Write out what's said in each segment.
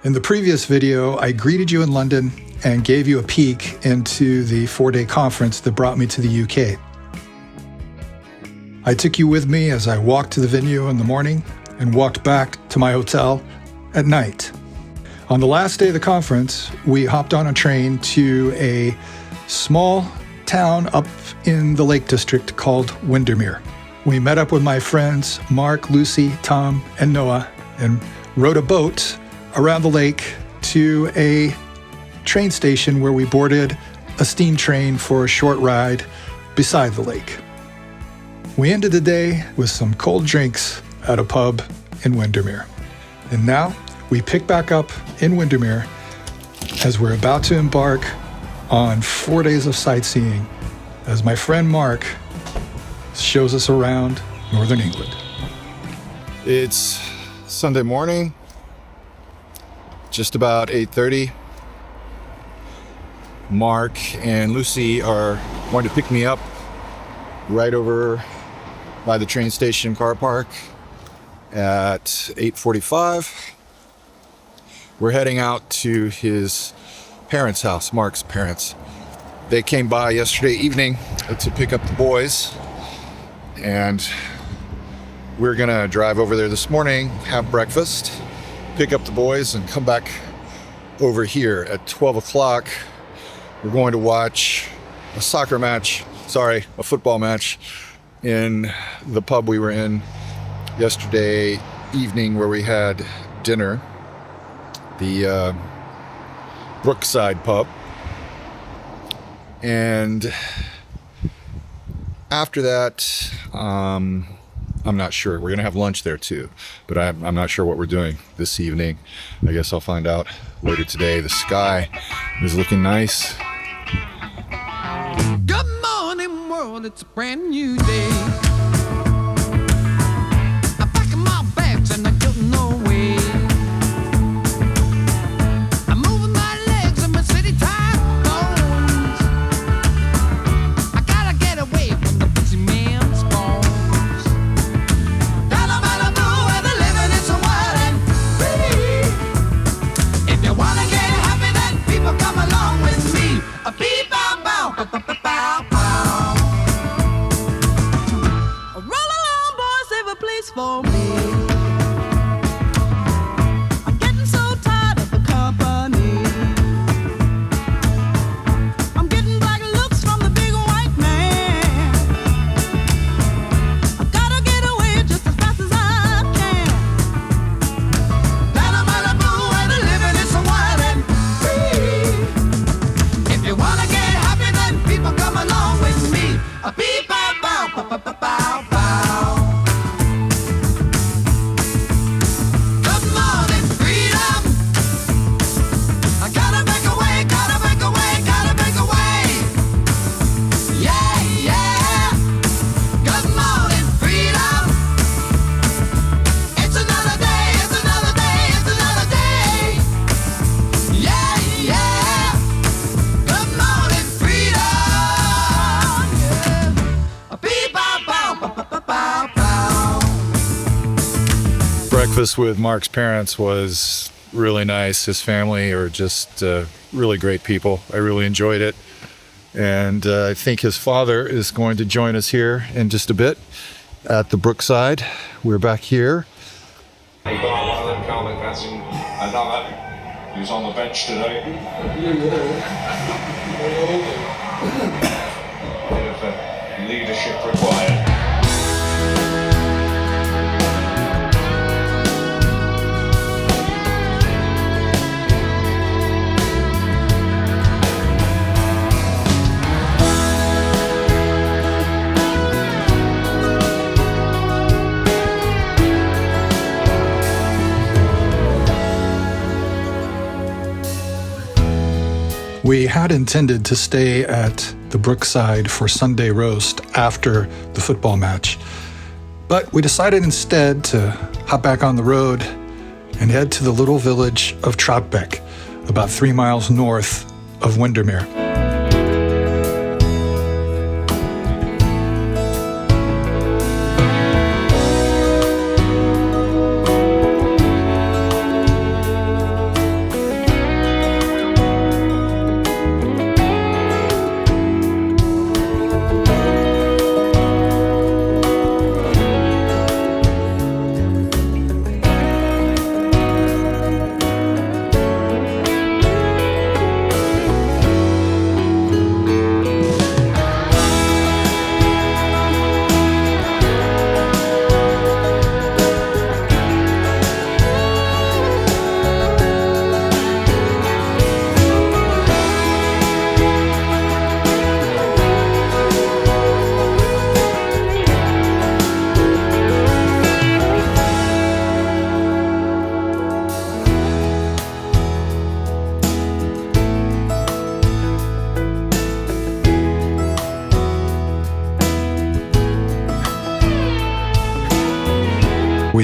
In the previous video, I greeted you in London and gave you a peek into the 4-day conference that brought me to the UK. I took you with me as I walked to the venue in the morning and walked back to my hotel at night. On the last day of the conference, we hopped on a train to a small town up in the Lake District called Windermere. We met up with my friends Mark, Lucy, Tom, and Noah and rode a boat around the lake to a train station where we boarded a steam train for a short ride beside the lake. We ended the day with some cold drinks at a pub in Windermere. And now we pick back up in Windermere as we're about to embark on 4 days of sightseeing as my friend Mark shows us around Northern England. It's Sunday morning, just about 8:30. Mark and Lucy are going to pick me up right over by the train station car park at 8:45. We're heading out to his parents' house, Mark's parents. They came by yesterday evening to pick up the boys, and we're gonna drive over there this morning, have breakfast, pick up the boys, and come back over here at 12 o'clock. We're going to watch a football match in the pub we were in yesterday evening where we had dinner, the Brookside pub. And after that, I'm not sure. We're going to have lunch there too, but I'm not sure what we're doing this evening. I guess I'll find out later today. The sky is looking nice. Good morning, world. It's a brand new day. I'm packing my bags and I don't know way. I'm moving my legs and my city tight bones. I gotta get away from the busy man's phones. Down on Malibu where the living is so wild and free. If you wanna get happy, then people come along with me. A beep, bow, bow, bow, bow, bow, bow. Roll along, boys, save a place for me. I'm getting so tired of the company. I'm getting black looks from the big white man. I gotta get away just as fast as I can. Down on Malibu where the living is so wild and free. If you wanna get happy, then people come along with me. A beep, bow, bow, bow, bow, bow, bow, bow. Good morning, freedom. I gotta make a way, gotta make a way, gotta make a way. Yeah, yeah. Good morning, freedom. It's another day, it's another day, it's another day. Yeah, yeah. Good morning, freedom. Yeah. A beep, bow, bow, bow, bow, bow, bow, bow. Breakfast with Mark's parents was really nice. His family are just really great people. I really enjoyed it. And I think his father is going to join us here in just a bit at the Brookside. We're back here. We've got one of them Carling passing another who's on the bench today. Bit of leadership required. We had intended to stay at the Brookside for Sunday roast after the football match, but we decided instead to hop back on the road and head to the little village of Troutbeck, about 3 miles north of Windermere.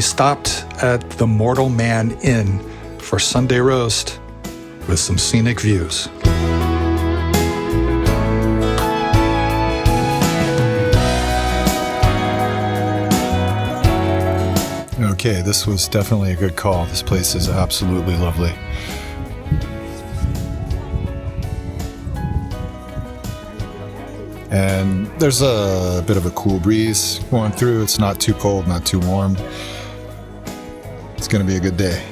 stopped at the Mortal Man Inn for Sunday roast with some scenic views. Okay, this was definitely a good call. This place is absolutely lovely. And there's a bit of a cool breeze going through. It's not too cold, not too warm. It's going to be a good day.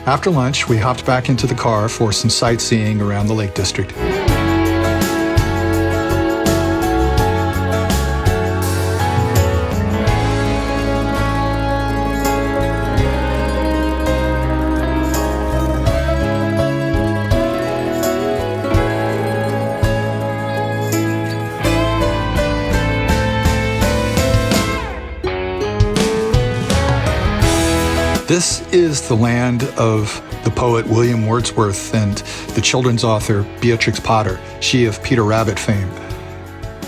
After lunch, we hopped back into the car for some sightseeing around the Lake District. This is the land of the poet William Wordsworth and the children's author Beatrix Potter, she of Peter Rabbit fame.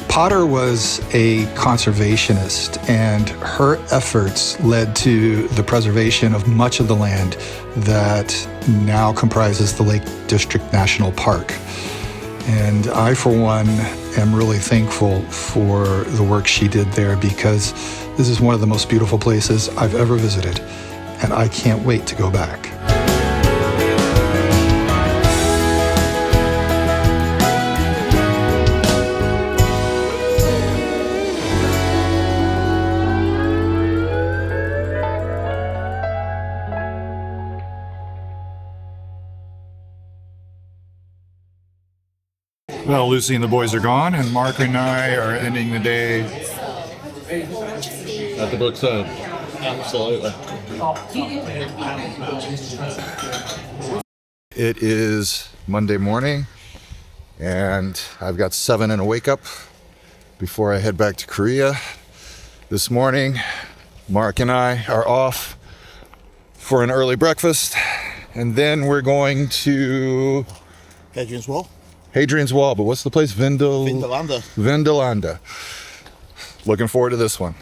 Potter was a conservationist, and her efforts led to the preservation of much of the land that now comprises the Lake District National Park. And I, for one, am really thankful for the work she did there, because this is one of the most beautiful places I've ever visited, and I can't wait to go back. Well, Lucy and the boys are gone, and Mark and I are ending the day At the Brookside. Absolutely. It is Monday morning, and I've got 7 and a wake up before I head back to Korea. This morning, Mark and I are off for an early breakfast, and then we're going to Hadrian's Wall. Hadrian's Wall, but what's the place? Vindolanda. Vindolanda. Looking forward to this one.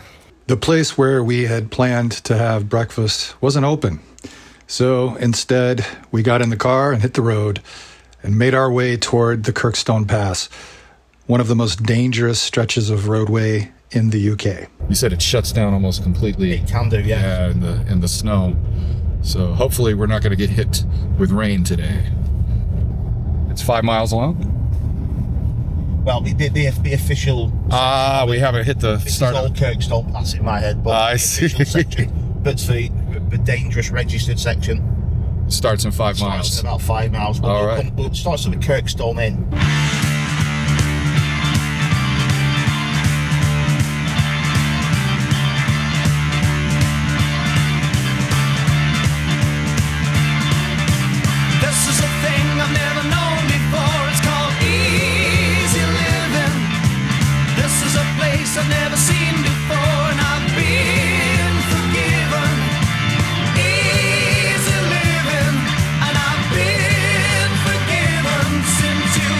The place where we had planned to have breakfast wasn't open. So instead, we got in the car and hit the road and made our way toward the Kirkstone Pass, one of the most dangerous stretches of roadway in the UK. You said it shuts down almost completely. It can do, yeah. In the snow. So hopefully we're not going to get hit with rain today. It's 5 miles long. Well, the official. We haven't hit the start. It's all Kirkstone Pass in my head, but I the see. official section. But the dangerous registered section Starts in 5 starts miles. at about 5 miles. But All right. It starts at the Kirkstone Inn. This is a thing I've never known before. It's called easy living. This is a place I've never seen before, and I've been forgiven. Easy living, and I've been forgiven since you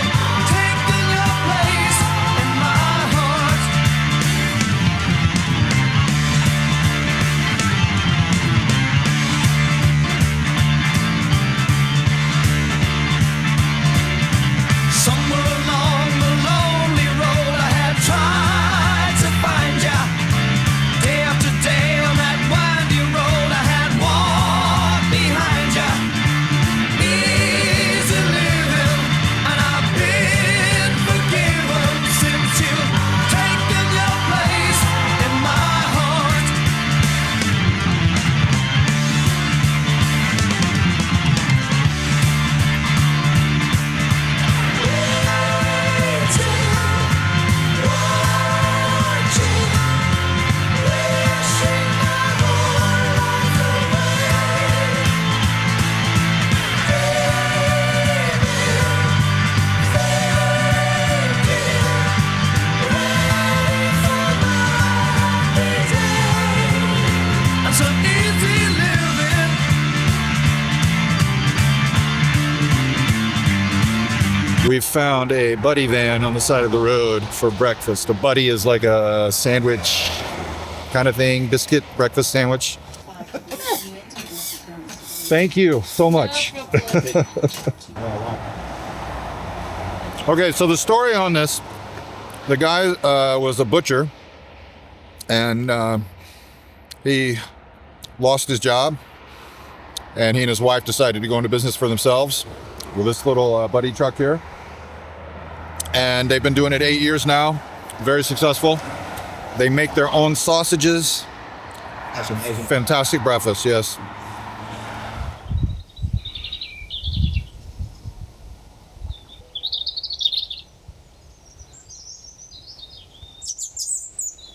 We've found a buddy van on the side of the road for breakfast. A buddy is like a sandwich kind of thing, biscuit breakfast sandwich. Thank you so much. Okay, so the story on this, the guy was a butcher, and he lost his job, and he and his wife decided to go into business for themselves with this little buddy truck here. And they've been doing it 8 years now, very successful. They make their own sausages. That's amazing. Fantastic breakfast, yes.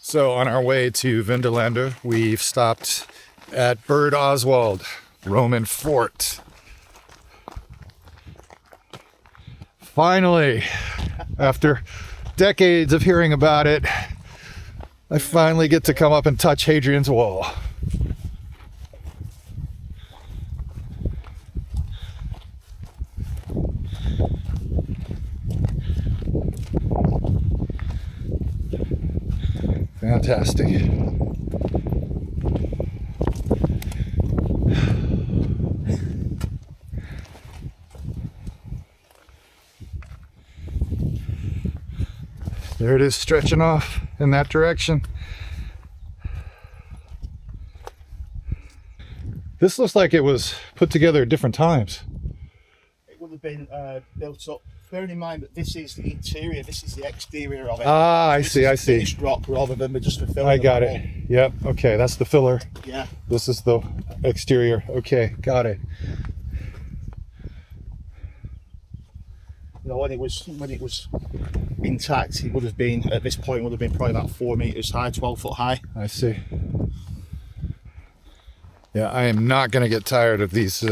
So on our way to Vindelander, we've stopped at Burd Oswald Roman Fort. Finally, after decades of hearing about it, I finally get to come up and touch Hadrian's Wall. Fantastic. There it is, stretching off in that direction. This looks like it was put together at different times. It would have been built up. Bearing in mind that this is the interior, this is the exterior of it. Ah, I This see, is I see. finished rock rather than just a filling. I of got the it. wall. Yep, okay, that's the filler. Yeah. This is the exterior. Okay, got it. You know, when it was intact, it would have been at this point would have been probably about 4 meters high, 12 foot high. I see. Yeah, I am not going to get tired of these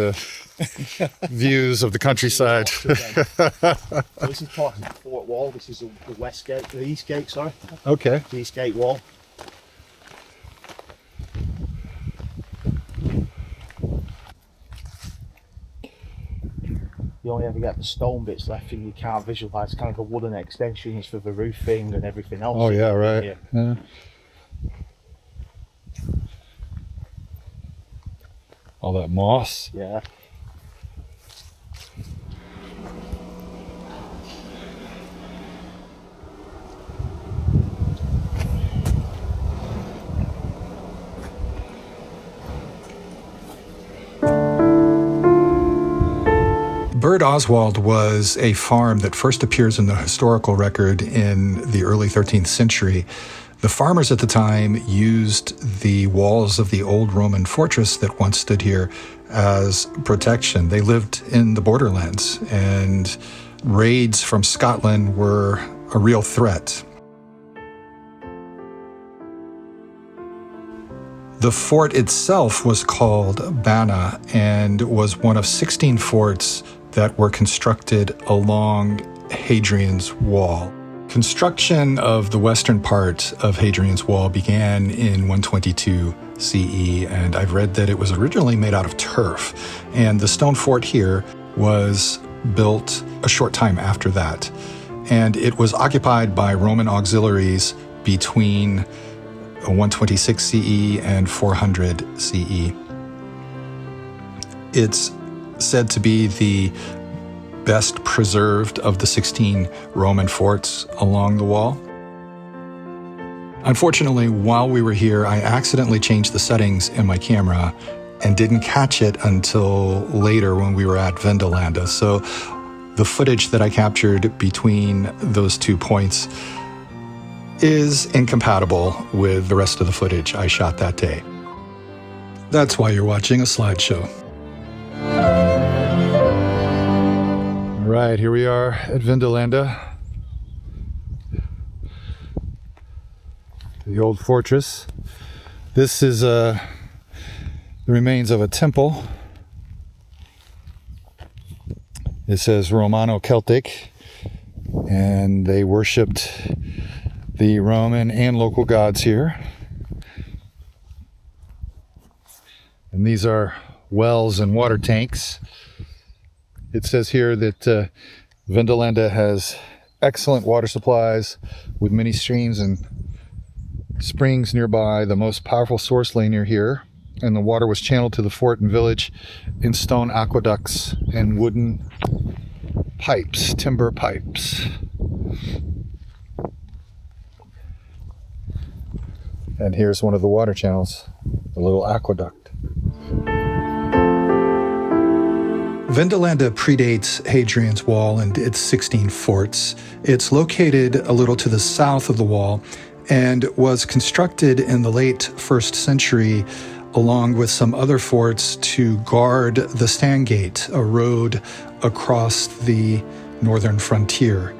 views of the countryside. So this is part of the fort wall. This is the west gate, the east gate. Sorry, Okay. the east gate wall. You only ever get the stone bits left, and you can't visualise kind of the wooden extensions for the roofing and everything else. Oh, yeah, right. Yeah. Yeah. All that moss. Yeah. Burd Oswald was a farm that first appears in the historical record in the early 13th century. The farmers at the time used the walls of the old Roman fortress that once stood here as protection. They lived in the borderlands, and raids from Scotland were a real threat. The fort itself was called Banna and was one of 16 forts that were constructed along Hadrian's Wall. Construction of the western part of Hadrian's Wall began in 122 CE, and I've read that it was originally made out of turf. And the stone fort here was built a short time after that. And it was occupied by Roman auxiliaries between 126 CE and 400 CE. It's said to be the best preserved of the 16 Roman forts along the wall. Unfortunately, while we were here, I accidentally changed the settings in my camera and didn't catch it until later when we were at Vindolanda. So the footage that I captured between those 2 points is incompatible with the rest of the footage I shot that day. That's why you're watching a slideshow. All right, here we are at Vindolanda. The old fortress. This is the remains of a temple. It says Romano-Celtic, and they worshipped the Roman and local gods here. And these are wells and water tanks. It says here that Vindolanda has excellent water supplies with many streams and springs nearby. The most powerful source lay near here, and the water was channeled to the fort and village in stone aqueducts and wooden pipes, timber pipes. And here's one of the water channels, the little aqueduct. Vindolanda predates Hadrian's Wall and its 16 forts. It's located a little to the south of the wall and was constructed in the late 1st century along with some other forts to guard the Stangate, a road across the northern frontier.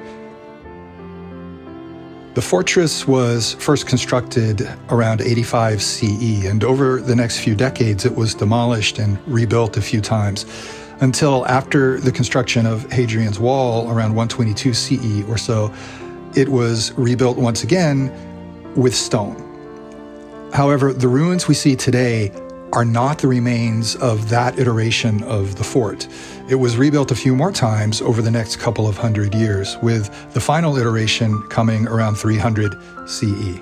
The fortress was first constructed around 85 CE, and over the next few decades it was demolished and rebuilt a few times, until after the construction of Hadrian's Wall around 122 CE or so, it was rebuilt once again with stone. However, the ruins we see today are not the remains of that iteration of the fort. It was rebuilt a few more times over the next couple of hundred years, with the final iteration coming around 300 CE.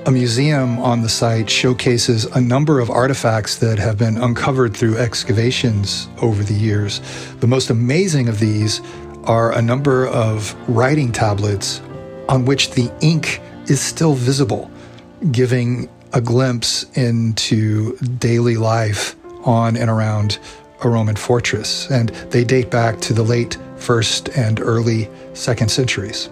A museum on the site showcases a number of artifacts that have been uncovered through excavations over the years. The most amazing of these are a number of writing tablets on which the ink is still visible, giving a glimpse into daily life on and around a Roman fortress. And they date back to the late 1st and early 2nd centuries.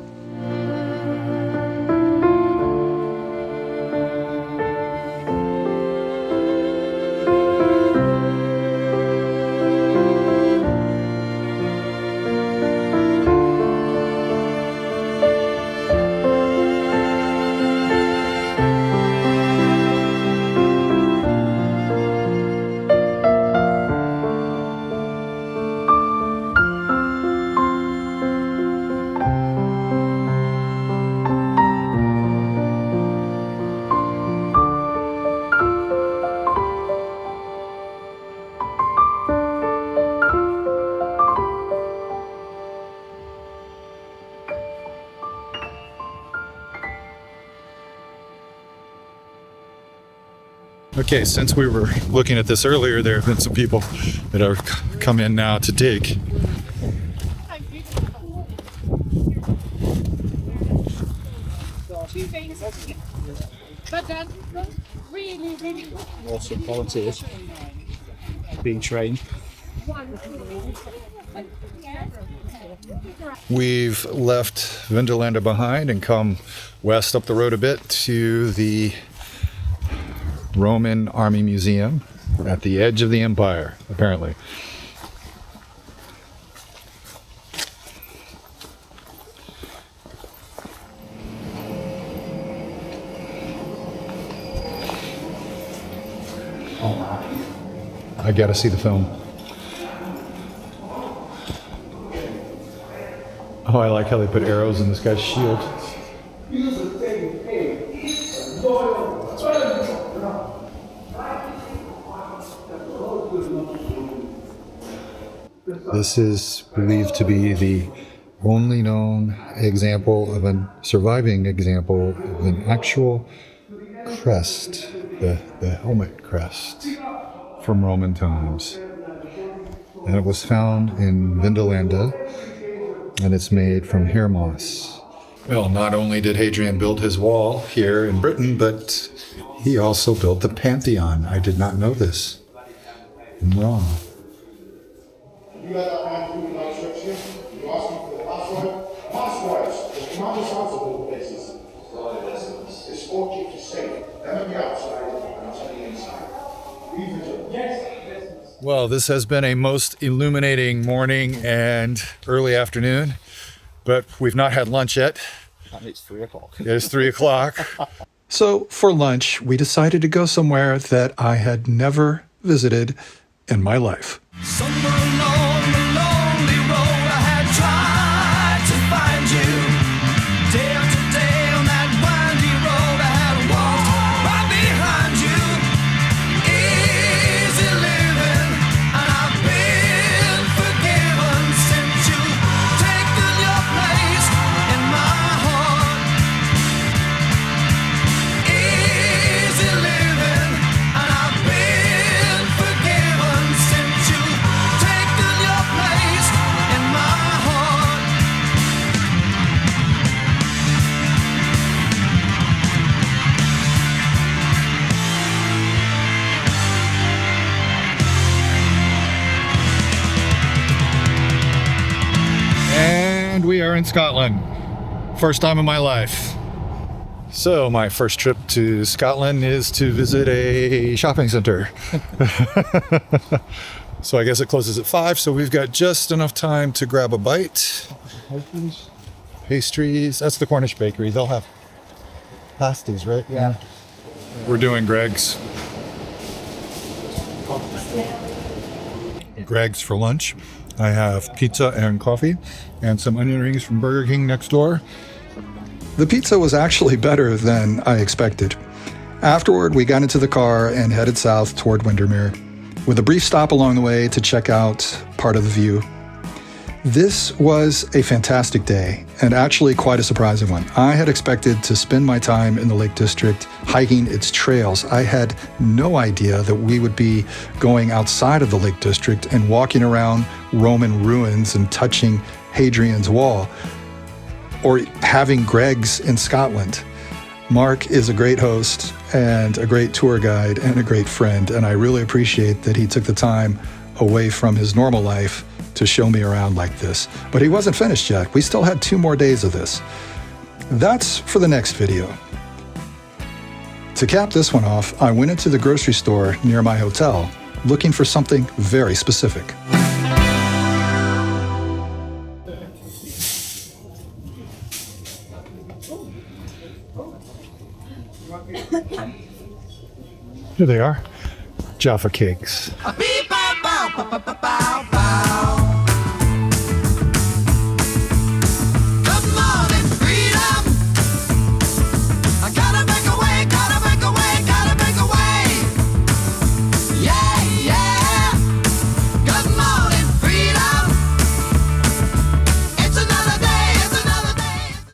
Okay, since we were looking at this earlier, there have been some people that have come in now to dig. But then, really, Also volunteers being trained. We've left Vindolanda behind and come west up the road a bit to the Roman Army Museum at the edge of the empire, apparently. I gotta see the film. Oh, I like how they put arrows in this guy's shield. This is believed to be the only known example of a surviving example of an actual crest, the helmet crest from Roman times. And it was found in Vindolanda, and it's made from hair moss. Well, not only did Hadrian build his wall here in Britain, but he also built the Pantheon. I did not know this. I'm wrong. You got that man through my church here? You asking for the password? Passwords! The commanders answer all the places. It's all keep you safe. Them on the outside, and us on the inside. Be vigilant. Yes. Well, this has been a most illuminating morning and early afternoon, but we've not had lunch yet. And it's 3 o'clock. It is 3 o'clock. So for lunch, we decided to go somewhere that I had never visited in my life. Somewhere along the lonely road, I had tried to find you. Day after day on that windy road, I had walked right behind you. Easy living, and I've been forgiven since you've taken your place in my heart. Easy living, and I've been forgiven since you've taken your place in my heart. And we are in Scotland. First time in my life. So my first trip to Scotland is to visit a shopping center. So I guess it closes at 5, so we've got just enough time to grab a bite. Pastries. That's the Cornish bakery. They'll have pasties, right? Yeah. We're doing Greg's. Greg's for lunch. I have pizza and coffee and some onion rings from Burger King next door. The pizza was actually better than I expected. Afterward, we got into the car and headed south toward Windermere, with a brief stop along the way to check out part of the view. This was a fantastic day, and actually quite a surprising one. I had expected to spend my time in the Lake District hiking its trails. I had no idea that we would be going outside of the Lake District and walking around Roman ruins and touching Hadrian's Wall, or having Greg's in Scotland. Mark is a great host and a great tour guide and a great friend, and I really appreciate that he took the time away from his normal life to show me around like this. But he wasn't finished yet. We still had 2 more days of this. That's for the next video. To cap this one off, I went into the grocery store near my hotel looking for something very specific. Here they are. Jaffa cakes. Beep, bow, bow, bow, bow, bow, bow.